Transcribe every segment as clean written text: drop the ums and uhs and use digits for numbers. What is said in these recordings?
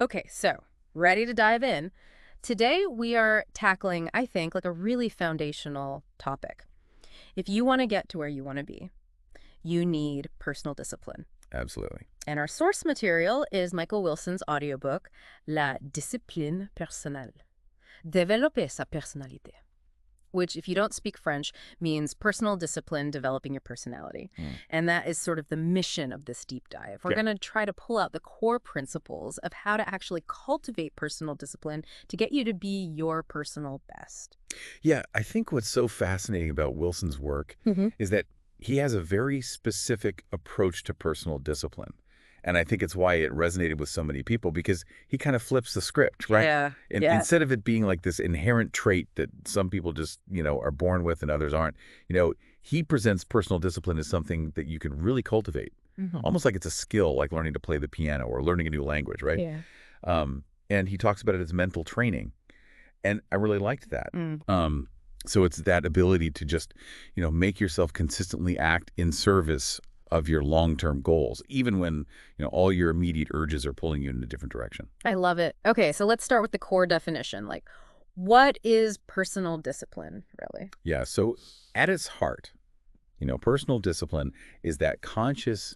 Okay, so ready to dive in. Today we are tackling, I think, like a really foundational topic. If you want to get to where you want to be, you need personal discipline. Absolutely. And our source material is Michael Wilson's audiobook, La discipline personnelle. Développer sa personnalité. Which, if you don't speak French, means personal discipline, developing your personality. Mm. And that is sort of the mission of this deep dive. We're Yeah. going to try to pull out the core principles of how to actually cultivate personal discipline to get you to be your personal best. Yeah, I think what's so fascinating about Wilson's work Hmm. is that he has a very specific approach to personal discipline. And I think it's why it resonated with so many people because he kind of flips the script, right? Yeah. And Yeah. instead of it being like this inherent trait that some people just, are born with and others aren't, he presents personal discipline as something that you can really cultivate. Hmm. Almost like it's a skill, like learning to play the piano or learning a new language, right? Yeah. And he talks about it as mental training. And I really liked that. Mm. So it's that ability to just, make yourself consistently act in service of your long-term goals, even when, all your immediate urges are pulling you in a different direction. I love it. Okay, so let's start with the core definition. Like, what is personal discipline, really? Yeah. So at its heart, personal discipline is that conscious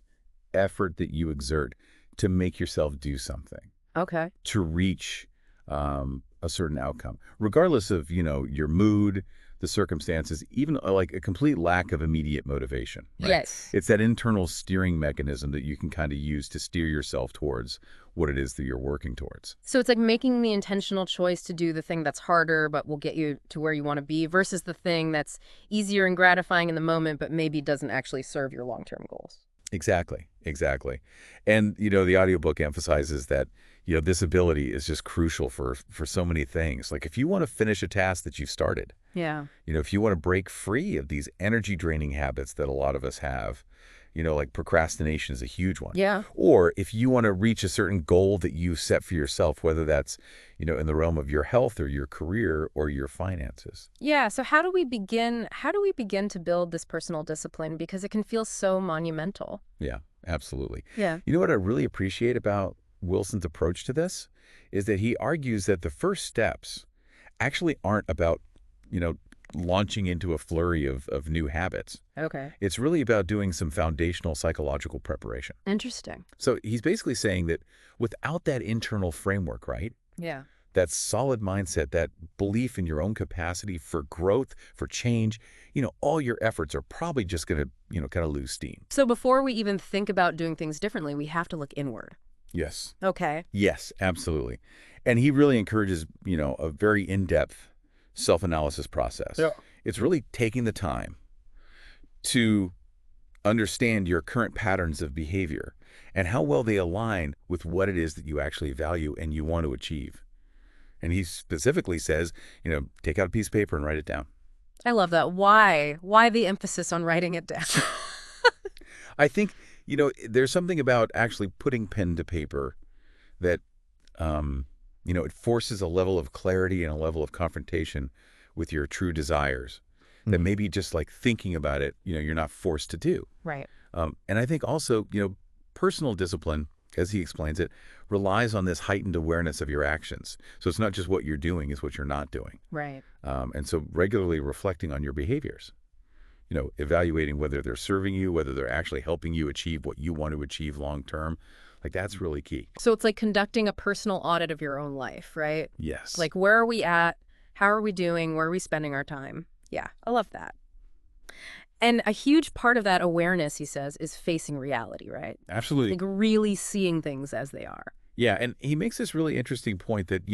effort that you exert to make yourself do something, Okay. to reach a certain outcome, regardless of, your mood, the circumstances, even like a complete lack of immediate motivation, right? Yes. It's that internal steering mechanism that you can kind of use to steer yourself towards what it is that you're working towards. So it's like making the intentional choice to do the thing that's harder but will get you to where you want to be versus the thing that's easier and gratifying in the moment but maybe doesn't actually serve your long-term goals. Exactly, exactly. And, the audiobook emphasizes that, this ability is just crucial for so many things. Like if you want to finish a task that you've started, Yeah. if you want to break free of these energy draining habits that a lot of us have, like procrastination is a huge one. Yeah. Or if you want to reach a certain goal that you set for yourself, whether that's, in the realm of your health or your career or your finances. Yeah, so how do we begin to build this personal discipline because it can feel so monumental? Yeah, absolutely. Yeah. You know what I really appreciate about Wilson's approach to this is that he argues that the first steps actually aren't about, you know, launching into a flurry of new habits. Okay. It's really about doing some foundational psychological preparation. Interesting. So he's basically saying that without that internal framework, right, Yeah. that solid mindset, that belief in your own capacity for growth, for change, all your efforts are probably just going to, kind of lose steam. So before we even think about doing things differently, we have to look inward. Yes. Okay. Yes, absolutely. And he really encourages, a very in-depth self-analysis process. Yeah. It's really taking the time to understand your current patterns of behavior and how well they align with what it is that you actually value and you want to achieve. And he specifically says, take out a piece of paper and write it down. I love that. Why? Why the emphasis on writing it down? I think, there's something about actually putting pen to paper that, it forces a level of clarity and a level of confrontation with your true desires that maybe just like thinking about it, you're not forced to do. Right. And I think also, personal discipline, as he explains it, relies on this heightened awareness of your actions. So it's not just what you're doing, it's what you're not doing. Right. And so regularly reflecting on your behaviors, evaluating whether they're serving you, whether they're actually helping you achieve what you want to achieve long term. Like that's really key. So it's like conducting a personal audit of your own life, right? Yes. Like, where are we at? How are we doing? Where are we spending our time? Yeah, I love that. And a huge part of that awareness, he says, is facing reality, right? Absolutely. Like really seeing things as they are. Yeah. And he makes this really interesting point that,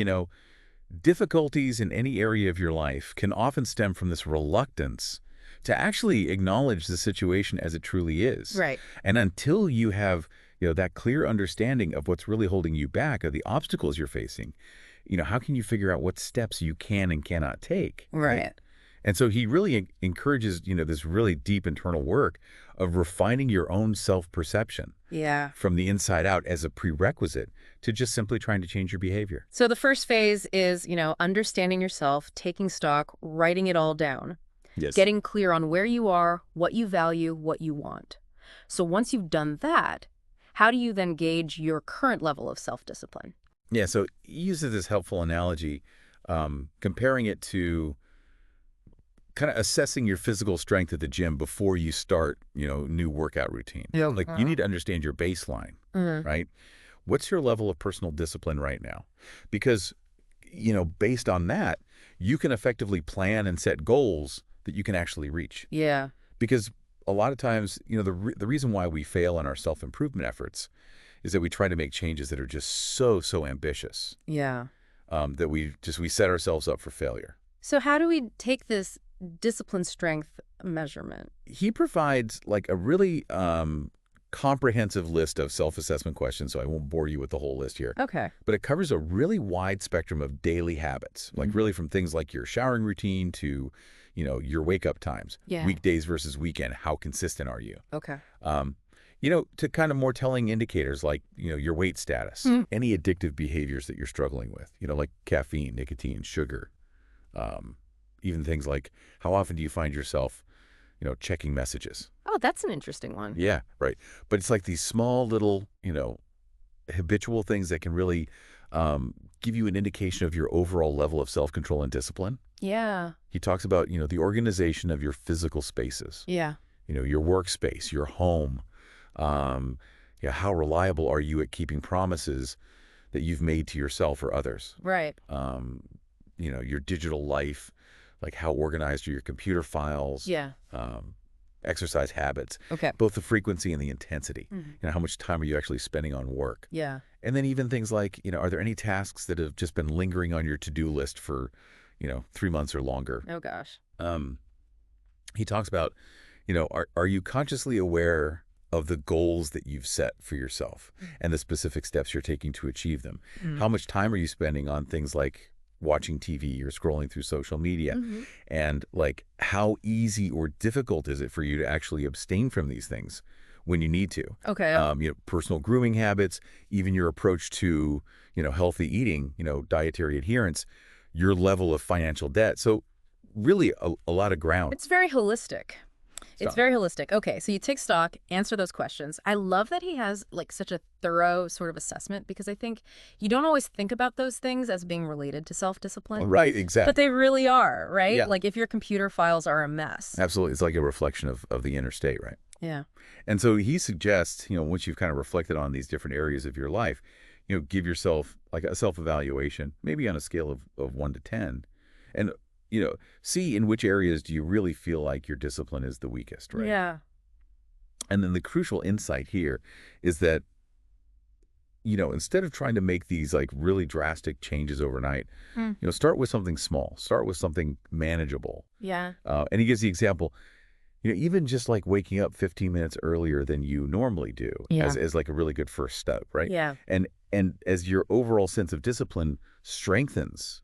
difficulties in any area of your life can often stem from this reluctance to actually acknowledge the situation as it truly is. Right. And until you have, that clear understanding of what's really holding you back, of the obstacles you're facing, how can you figure out what steps you can and cannot take? Right. And so he really encourages, this really deep internal work of refining your own self-perception Yeah. from the inside out as a prerequisite to just simply trying to change your behavior. So the first phase is, understanding yourself, taking stock, writing it all down, Yes. getting clear on where you are, what you value, what you want. So once you've done that, how do you then gauge your current level of self-discipline? Yeah, so he uses this helpful analogy, comparing it to kind of assessing your physical strength at the gym before you start, new workout routine. Yeah. Like you need to understand your baseline, Mm-hmm. right? What's your level of personal discipline right now? Because, based on that, you can effectively plan and set goals that you can actually reach. Yeah. Because a lot of times, the reason why we fail in our self-improvement efforts is that we try to make changes that are just so ambitious, Yeah. that we set ourselves up for failure. So how do we take this discipline strength measurement? He provides like a really comprehensive list of self-assessment questions, so I won't bore you with the whole list here. Okay. But it covers a really wide spectrum of daily habits, like really from things like your showering routine to, your wake-up times, Yeah. weekdays versus weekend. How consistent are you? Okay. To kind of more telling indicators like, your weight status, any addictive behaviors that you're struggling with, like caffeine, nicotine, sugar, even things like how often do you find yourself, checking messages? Oh, that's an interesting one. Yeah, right. But it's like these small little, habitual things that can really give you an indication of your overall level of self-control and discipline. Yeah. He talks about, the organization of your physical spaces, Yeah. your workspace, your home. How reliable are you at keeping promises that you've made to yourself or others? Right. Your digital life, like how organized are your computer files? Yeah. Exercise habits, Okay. both the frequency and the intensity. Mhm. How much time are you actually spending on work? Yeah. And then even things like, are there any tasks that have just been lingering on your to-do list for, 3 months or longer? Oh, gosh. He talks about, are you consciously aware of the goals that you've set for yourself and the specific steps you're taking to achieve them? How much time are you spending on things like watching TV or scrolling through social media? And like, how easy or difficult is it for you to actually abstain from these things when you need to? Okay. Personal grooming habits, even your approach to, healthy eating, dietary adherence, your level of financial debt. So really a lot of ground. It's very holistic. It's Stock. very holistic. Okay, so you take stock, answer those questions. I love that he has like such a thorough sort of assessment because I think you don't always think about those things as being related to self-discipline. Right, exactly. But they really are, right? Yeah. Like if your computer files are a mess. Absolutely. It's like a reflection of the inner state, right? Yeah. And so he suggests, once you've kind of reflected on these different areas of your life, give yourself like a self-evaluation, maybe on a scale of 1 to 10. And, see in which areas do you really feel like your discipline is the weakest, right? Yeah. And then the crucial insight here is that, instead of trying to make these like really drastic changes overnight, start with something small, start with something manageable. Yeah. And he gives the example, even just like waking up 15 minutes earlier than you normally do as like a really good first step, right? Yeah. And as your overall sense of discipline strengthens,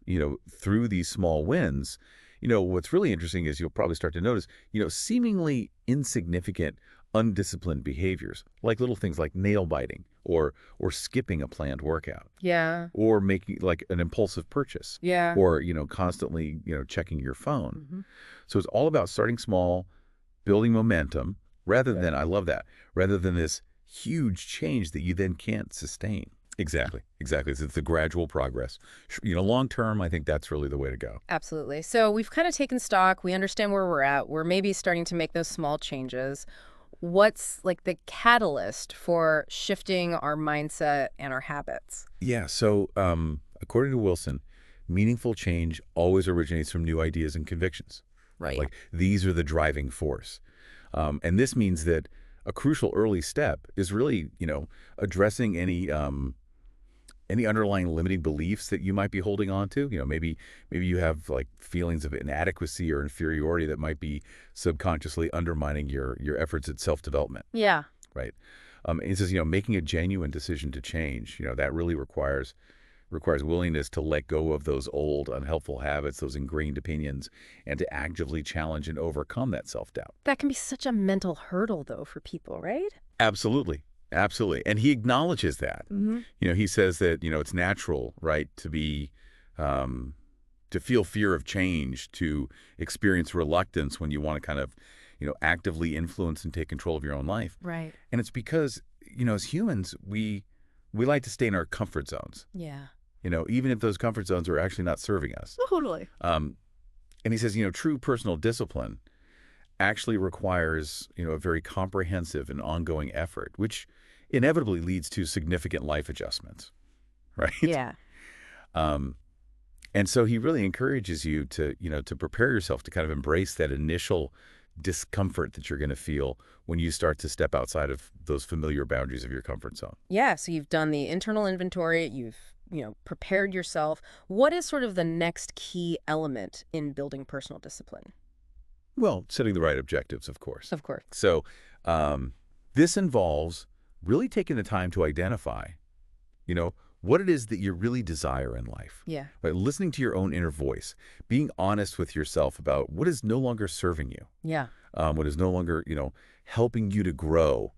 through these small wins, what's really interesting is you'll probably start to notice, seemingly insignificant, undisciplined behaviors, like little things like nail biting or skipping a planned workout. Yeah. Or making like an impulsive purchase. Yeah. Or, constantly, checking your phone. So it's all about starting small, building momentum, rather than, I love that, rather than this huge change that you then can't sustain. Exactly. It's the gradual progress. Long term, I think that's really the way to go. Absolutely. So we've kind of taken stock. We understand where we're at. We're maybe starting to make those small changes. What's like the catalyst for shifting our mindset and our habits? Yeah. So according to Wilson, meaningful change always originates from new ideas and convictions. Right. Like these are the driving force. And this means that a crucial early step is really, addressing any underlying limiting beliefs that you might be holding on to. Maybe you have like feelings of inadequacy or inferiority that might be subconsciously undermining your efforts at self-development. Yeah. Right. And he says, making a genuine decision to change, that really requires willingness to let go of those old unhelpful habits, those ingrained opinions, and to actively challenge and overcome that self-doubt. That can be such a mental hurdle, though, for people, right? Absolutely. And he acknowledges that. He says that, it's natural, right, to be, to feel fear of change, to experience reluctance when you want to kind of, actively influence and take control of your own life. Right. And it's because, as humans, we like to stay in our comfort zones. Yeah. even if those comfort zones are actually not serving us. Totally. And he says, true personal discipline actually requires, a very comprehensive and ongoing effort, which inevitably leads to significant life adjustments, right? Yeah. And so he really encourages you to, to prepare yourself to kind of embrace that initial discomfort that you're going to feel when you start to step outside of those familiar boundaries of your comfort zone. Yeah, so you've done the internal inventory, you've, prepared yourself. What is sort of the next key element in building personal discipline? Well, setting the right objectives, of course. Of course. So this involves really taking the time to identify, what it is that you really desire in life. Yeah. Right? Listening to your own inner voice, being honest with yourself about what is no longer serving you. Yeah. What is no longer, helping you to grow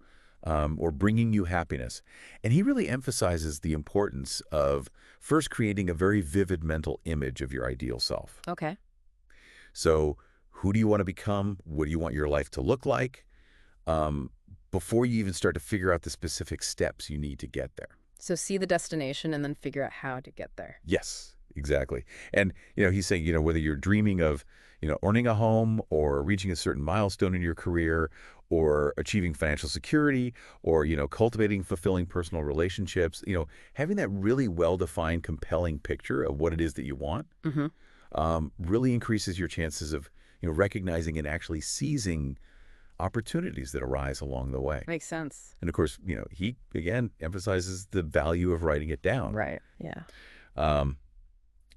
or bringing you happiness. And he really emphasizes the importance of first creating a very vivid mental image of your ideal self. Okay. So who do you want to become? What do you want your life to look like? Before you even start to figure out the specific steps you need to get there. So see the destination and then figure out how to get there. Yes, exactly. And, he's saying, whether you're dreaming of, owning a home or reaching a certain milestone in your career or achieving financial security or, cultivating fulfilling personal relationships, having that really well-defined, compelling picture of what it is that you want really increases your chances of, recognizing and actually seizing opportunities that arise along the way. Makes sense. And of course, he again emphasizes the value of writing it down. Right. Yeah.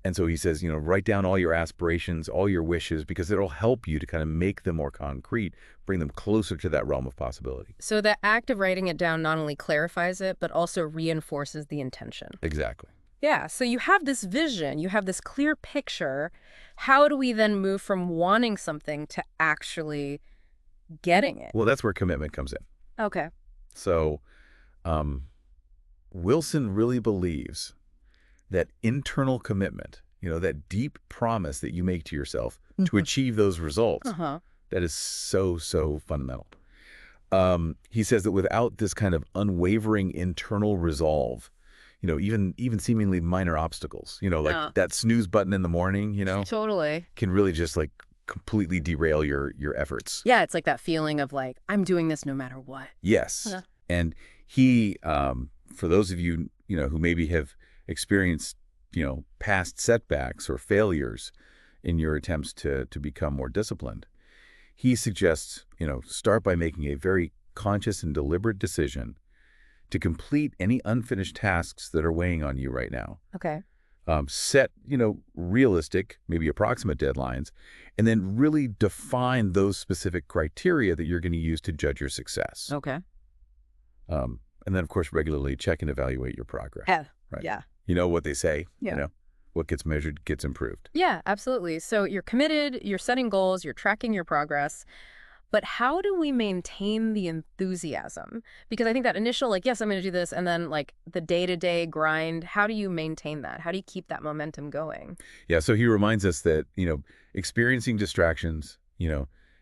And so he says, write down all your aspirations, all your wishes, because it'll help you to kind of make them more concrete, bring them closer to that realm of possibility. So the act of writing it down not only clarifies it, but also reinforces the intention. Exactly. Yeah. So you have this vision, you have this clear picture. How do we then move from wanting something to actually getting it? Well, that's where commitment comes in. Okay. So Wilson really believes that internal commitment, that deep promise that you make to yourself to achieve those results, that is so, so fundamental. He says that without this kind of unwavering internal resolve, even seemingly minor obstacles, like that snooze button in the morning, Totally. can really just like completely derail your efforts. Yeah, it's like that feeling of like, I'm doing this no matter what. Yes. Yeah. And he, for those of you, who maybe have experienced, past setbacks or failures in your attempts to become more disciplined, he suggests, start by making a very conscious and deliberate decision to complete any unfinished tasks that are weighing on you right now. Okay. Set, realistic, maybe approximate deadlines, and then really define those specific criteria that you're going to use to judge your success. Okay. And then, of course, regularly check and evaluate your progress. Yeah. Right. Yeah. You know what they say, Yeah. What gets measured gets improved. Yeah, absolutely. So you're committed, you're setting goals, you're tracking your progress. But how do we maintain the enthusiasm? Because I think that initial, like, yes, I'm going to do this, and then like the day-to-day grind, how do you maintain that? How do you keep that momentum going? Yeah, so he reminds us that, experiencing distractions,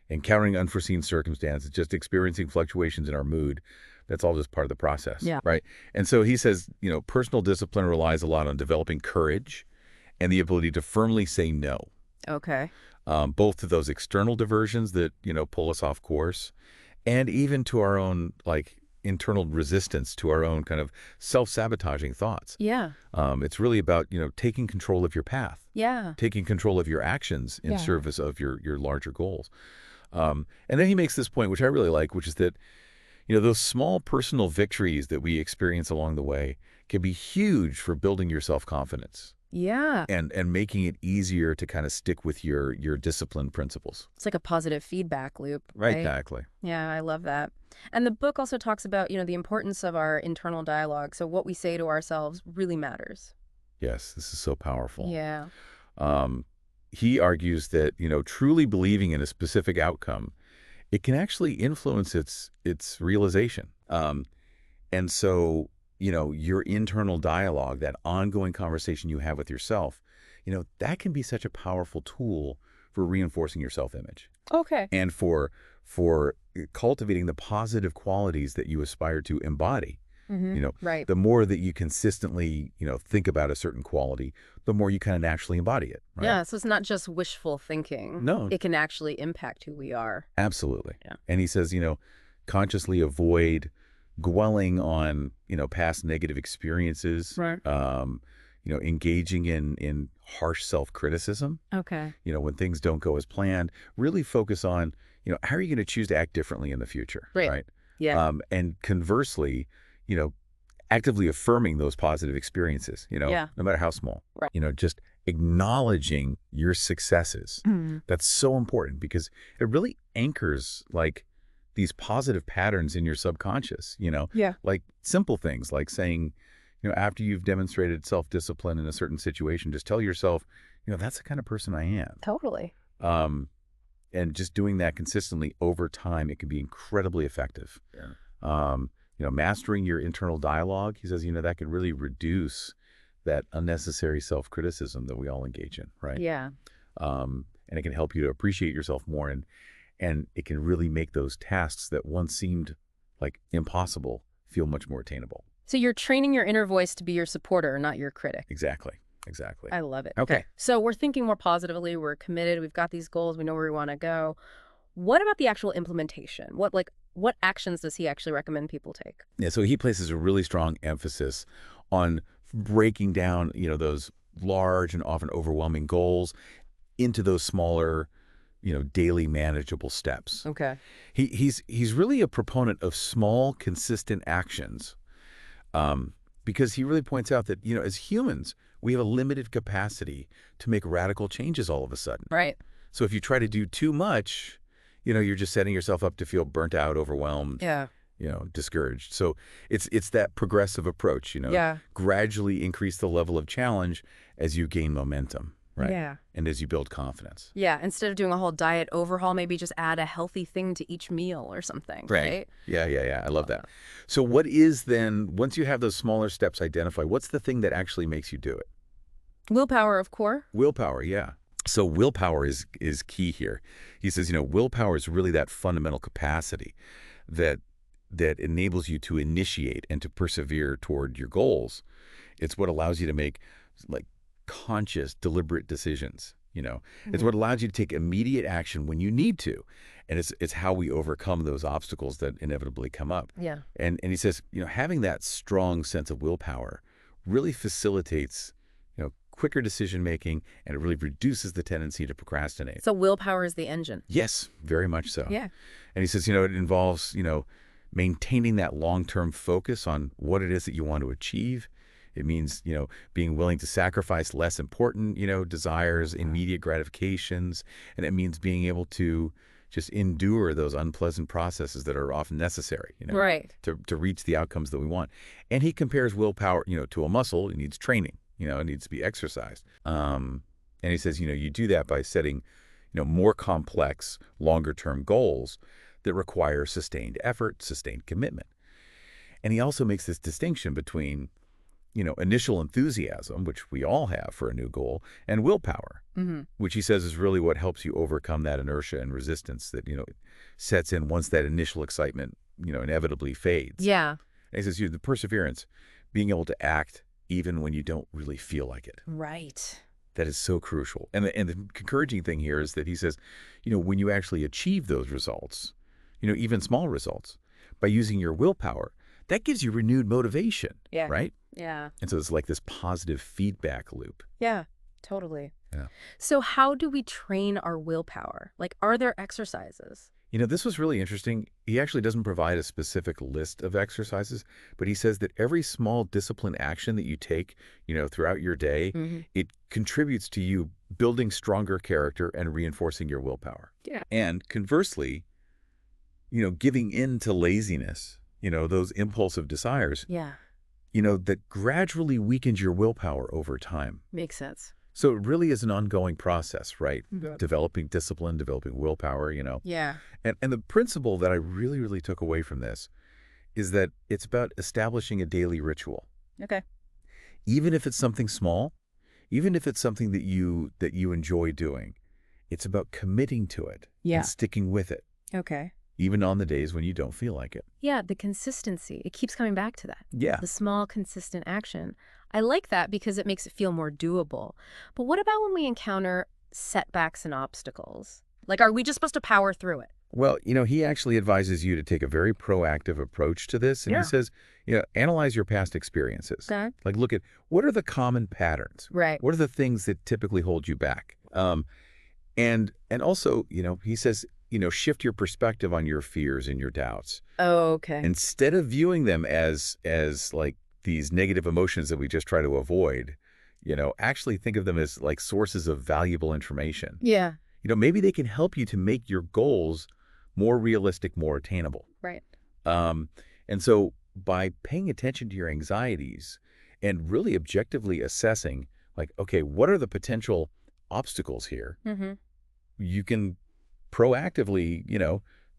encountering unforeseen circumstances, just experiencing fluctuations in our mood, that's all just part of the process. Yeah. Right. And so he says, personal discipline relies a lot on developing courage and the ability to firmly say no. Okay. Both to those external diversions that, pull us off course, and even to our own, like, internal resistance to our own kind of self-sabotaging thoughts. Yeah. It's really about, taking control of your path. Yeah. Taking control of your actions in service of your larger goals. And then he makes this point, which I really like, which is that, those small personal victories that we experience along the way can be huge for building your self-confidence. Yeah. And making it easier to kind of stick with your discipline principles. It's like a positive feedback loop, right? Exactly. Yeah, I love that. And the book also talks about, the importance of our internal dialogue. So what we say to ourselves really matters. Yes, this is so powerful. Yeah. He argues that, truly believing in a specific outcome, it can actually influence its realization. And so, your internal dialogue, that ongoing conversation you have with yourself, that can be such a powerful tool for reinforcing your self-image. Okay. And for cultivating the positive qualities that you aspire to embody, Right. The more that you consistently, think about a certain quality, the more you kind of naturally embody it, right? Yeah, so it's not just wishful thinking. No, It can actually impact who we are. absolutely. Yeah. And he says, consciously avoid dwelling on, past negative experiences, Right. engaging in harsh self-criticism, Okay. when things don't go as planned. Really focus on, how are you going to choose to act differently in the future, Right. right? Yeah. And conversely, you know, actively affirming those positive experiences, Yeah. no matter how small, Right. just acknowledging your successes. Mm. That's so important because it really anchors like these positive patterns in your subconscious, Yeah. like simple things like saying, after you've demonstrated self-discipline in a certain situation, just tell yourself, that's the kind of person I am. Totally. Um, and just doing that consistently over time, it can be incredibly effective. Yeah. Mastering your internal dialogue, he says, that can really reduce that unnecessary self-criticism that we all engage in, right? Yeah. And it can help you to appreciate yourself more, and it can really make those tasks that once seemed like impossible feel much more attainable. So you're training your inner voice to be your supporter, not your critic. Exactly. I love it. Okay. So we're thinking more positively. We're committed. We've got these goals. We know where we want to go. What about the actual implementation? What actions does he actually recommend people take? Yeah, so he places a really strong emphasis on breaking down, those large and often overwhelming goals into those smaller, daily manageable steps. Okay. He's really a proponent of small, consistent actions, because he really points out that, as humans, we have a limited capacity to make radical changes all of a sudden. Right. So if you try to do too much, you're just setting yourself up to feel burnt out, overwhelmed, Yeah. discouraged. So it's that progressive approach, Yeah. gradually increase the level of challenge as you gain momentum, right? Yeah. And as you build confidence. Yeah. Instead of doing a whole diet overhaul, maybe just add a healthy thing to each meal or something. Right. Yeah. I love that. So what is then, once you have those smaller steps identified, what's the thing that actually makes you do it? Willpower, of course. Willpower, yeah. So willpower is key here. He says, willpower is really that fundamental capacity that enables you to initiate and to persevere toward your goals. It's what allows you to make like conscious, deliberate decisions. It's what allows you to take immediate action when you need to. And it's how we overcome those obstacles that inevitably come up. Yeah. And he says, having that strong sense of willpower really facilitates, quicker decision making, and it really reduces the tendency to procrastinate. So willpower is the engine. Yes, very much so. Yeah. And he says, it involves, maintaining that long-term focus on what it is that you want to achieve. It means, being willing to sacrifice less important, desires, immediate gratifications. And it means being able to just endure those unpleasant processes that are often necessary, Right. to reach the outcomes that we want. And he compares willpower, to a muscle. It needs training, it needs to be exercised. And he says, you do that by setting, more complex, longer-term goals that require sustained effort, sustained commitment. And he also makes this distinction between, initial enthusiasm, which we all have for a new goal, and willpower, which he says is really what helps you overcome that inertia and resistance that, sets in once that initial excitement, inevitably fades. Yeah. And he says, the perseverance, being able to act even when you don't really feel like it. Right. That is so crucial. And the encouraging thing here is that he says, when you actually achieve those results, even small results, by using your willpower, that gives you renewed motivation, Yeah. right? Yeah. And so it's like this positive feedback loop. Yeah, totally. Yeah. So how do we train our willpower? Like, are there exercises? This was really interesting. He actually doesn't provide a specific list of exercises, but he says that every small discipline action that you take, throughout your day, it contributes to you building stronger character and reinforcing your willpower. Yeah. And conversely, giving in to laziness, those impulsive desires, Yeah. that gradually weakens your willpower over time. Makes sense. So it really is an ongoing process, right? Yeah. Developing discipline, developing willpower, Yeah. And the principle that I really, really took away from this is that it's about establishing a daily ritual. Okay. Even if it's something small, even if it's something that you enjoy doing, it's about committing to it Yeah. and sticking with it. Okay. even on the days when you don't feel like it. Yeah, the consistency. It keeps coming back to that. Yeah. The small, consistent action. I like that because it makes it feel more doable. But what about when we encounter setbacks and obstacles? Like, are we just supposed to power through it? Well, he actually advises you to take a very proactive approach to this. And Yeah. he says, analyze your past experiences. Okay. Like, look at what are the common patterns? Right. What are the things that typically hold you back? And also, he says, shift your perspective on your fears and your doubts. Oh, okay. Instead of viewing them as like these negative emotions that we just try to avoid, actually think of them as like sources of valuable information. Yeah. Maybe they can help you to make your goals more realistic, more attainable. Right. And so by paying attention to your anxieties and really objectively assessing, like, okay, what are the potential obstacles here? Mm-hmm. You can proactively,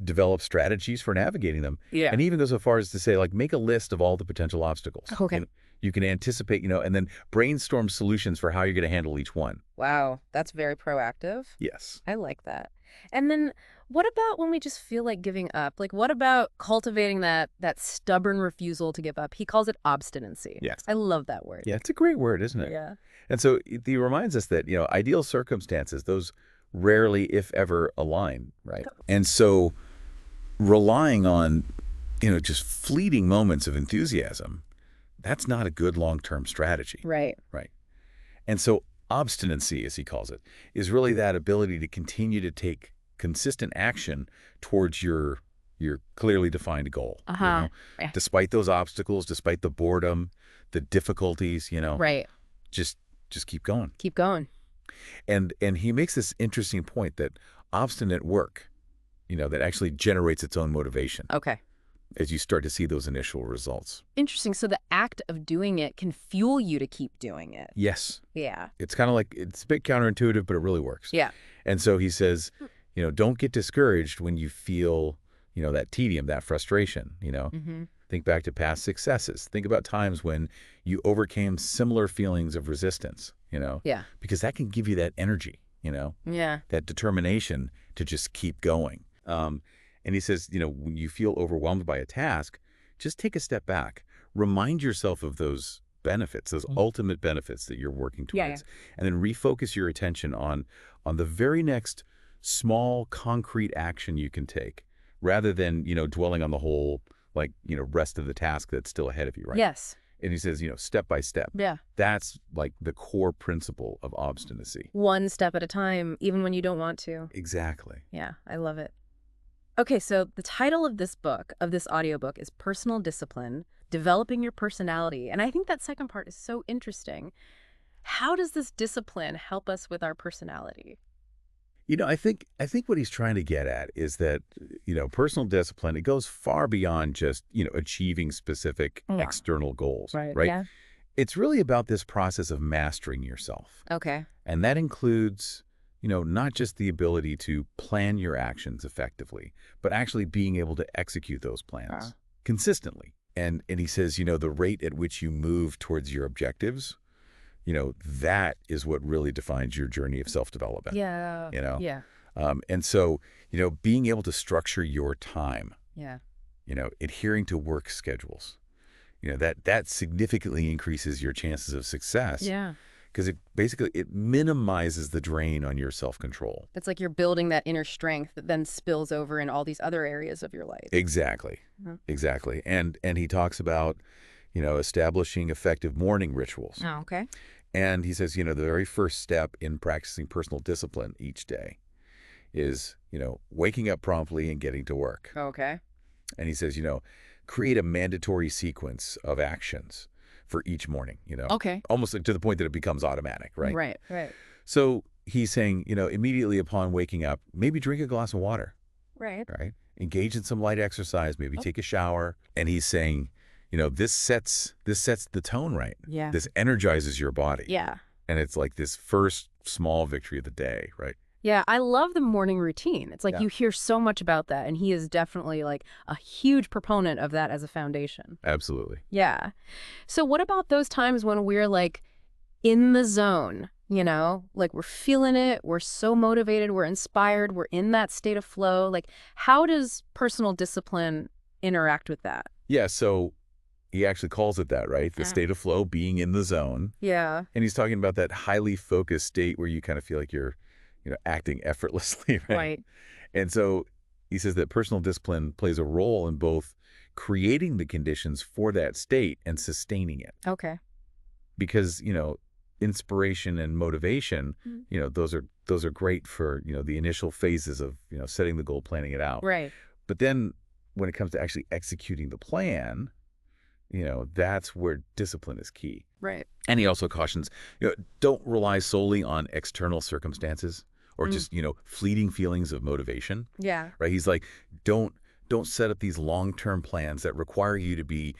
develop strategies for navigating them. Yeah. And he even goes so far as to say, like, make a list of all the potential obstacles. Okay. You can anticipate, and then brainstorm solutions for how you're going to handle each one. Wow, that's very proactive. Yes. I like that. And then what about when we just feel like giving up? Like, what about cultivating that stubborn refusal to give up? He calls it obstinacy. Yes. I love that word. Yeah, it's a great word, isn't it? Yeah. And so he reminds us that, ideal circumstances, those rarely, if ever, align, right? And so relying on, just fleeting moments of enthusiasm, that's not a good long-term strategy. Right. Right. And so obstinacy, as he calls it, is really that ability to continue to take consistent action towards your clearly defined goal. Yeah. Despite those obstacles, despite the boredom, the difficulties, Right. just keep going. Keep going. And he makes this interesting point that obstinate work, that actually generates its own motivation Okay. as you start to see those initial results. Interesting. So the act of doing it can fuel you to keep doing it. Yes. Yeah. It's kind of like, it's a bit counterintuitive, but it really works. Yeah. And so he says, don't get discouraged when you feel, that tedium, that frustration, Mm-hmm. Think back to past successes. Think about times when you overcame similar feelings of resistance, Yeah. because that can give you that energy, Yeah. that determination to just keep going. And he says, when you feel overwhelmed by a task, just take a step back. Remind yourself of those benefits, those ultimate benefits that you're working towards, and then refocus your attention on the very next small, concrete action you can take, rather than, dwelling on the whole, like, rest of the task that's still ahead of you, right? Yes. And he says, step by step. Yeah. That's like the core principle of obstinacy. One step at a time, even when you don't want to. Exactly. Yeah, I love it. Okay, so the title of this book, of this audiobook, is Personal Discipline, Developing Your Personality. And I think that second part is so interesting. How does this discipline help us with our personality? I think what he's trying to get at is that, personal discipline, it goes far beyond just, achieving specific external goals, right? Yeah. It's really about this process of mastering yourself. Okay. And that includes, not just the ability to plan your actions effectively, but actually being able to execute those plans consistently. And he says, the rate at which you move towards your objectives, that is what really defines your journey of self-development. Yeah. Yeah. And so, being able to structure your time, Yeah. adhering to work schedules, that significantly increases your chances of success. Yeah. Because it minimizes the drain on your self-control. It's like you're building that inner strength that then spills over in all these other areas of your life. Exactly. Exactly. And he talks about, establishing effective morning rituals. Oh, okay. And he says, the very first step in practicing personal discipline each day is, waking up promptly and getting to work. Okay. And he says, create a mandatory sequence of actions for each morning, Okay. almost like to the point that it becomes automatic, right? Right. So he's saying, immediately upon waking up, maybe drink a glass of water, Right. right? Engage in some light exercise, maybe take a shower. And he's saying, this sets the tone right. Yeah. This energizes your body. Yeah. And it's like this first small victory of the day, right? Yeah, I love the morning routine. It's like you hear so much about that, and he is definitely like a huge proponent of that as a foundation. Absolutely. Yeah. So what about those times when we're like in the zone, You know, like we're feeling it, we're so motivated, we're inspired, we're in that state of flow. Like, how does personal discipline interact with that? Yeah, so he actually calls it that, right? The state of flow, being in the zone. Yeah. And he's talking about that highly focused state where you kind of feel like you're, acting effortlessly, right? Right. And so he says that personal discipline plays a role in both creating the conditions for that state and sustaining it. Okay. Because, inspiration and motivation, those are great for, the initial phases of, setting the goal, planning it out. Right. But then when it comes to actually executing the plan, that's where discipline is key. Right. And he also cautions, don't rely solely on external circumstances or just, fleeting feelings of motivation. Yeah. Right? He's like, don't set up these long-term plans that require you to be,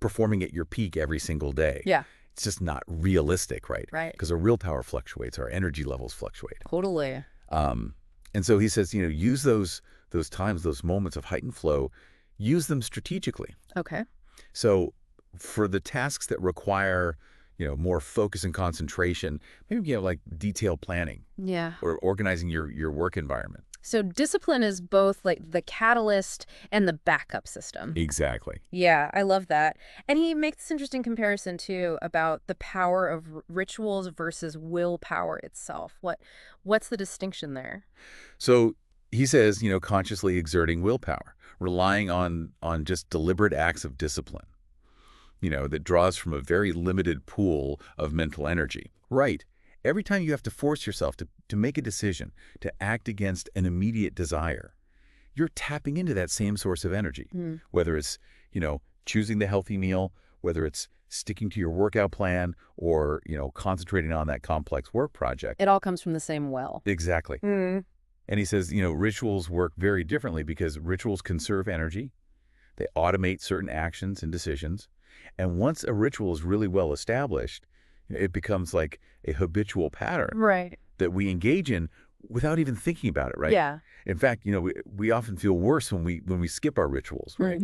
performing at your peak every single day. Yeah. It's just not realistic, right? Right. Because our willpower fluctuates, our energy levels fluctuate. Totally. And so he says, use those times, those moments of heightened flow, use them strategically. Okay. So for the tasks that require, more focus and concentration, maybe, like detailed planning. Yeah. Or organizing your work environment. So discipline is both like the catalyst and the backup system. Exactly. Yeah, I love that. And he makes this interesting comparison too about the power of rituals versus willpower itself. What's the distinction there? So he says, consciously exerting willpower, relying on just deliberate acts of discipline, that draws from a very limited pool of mental energy. Right. Every time you have to force yourself to make a decision, to act against an immediate desire, you're tapping into that same source of energy, whether it's, choosing the healthy meal, whether it's sticking to your workout plan or, concentrating on that complex work project. It all comes from the same well. Exactly. And he says, rituals work very differently because rituals conserve energy. They automate certain actions and decisions. And once a ritual is really well established, it becomes like a habitual pattern that we engage in without even thinking about it, right? Yeah. In fact, we often feel worse when we skip our rituals, right?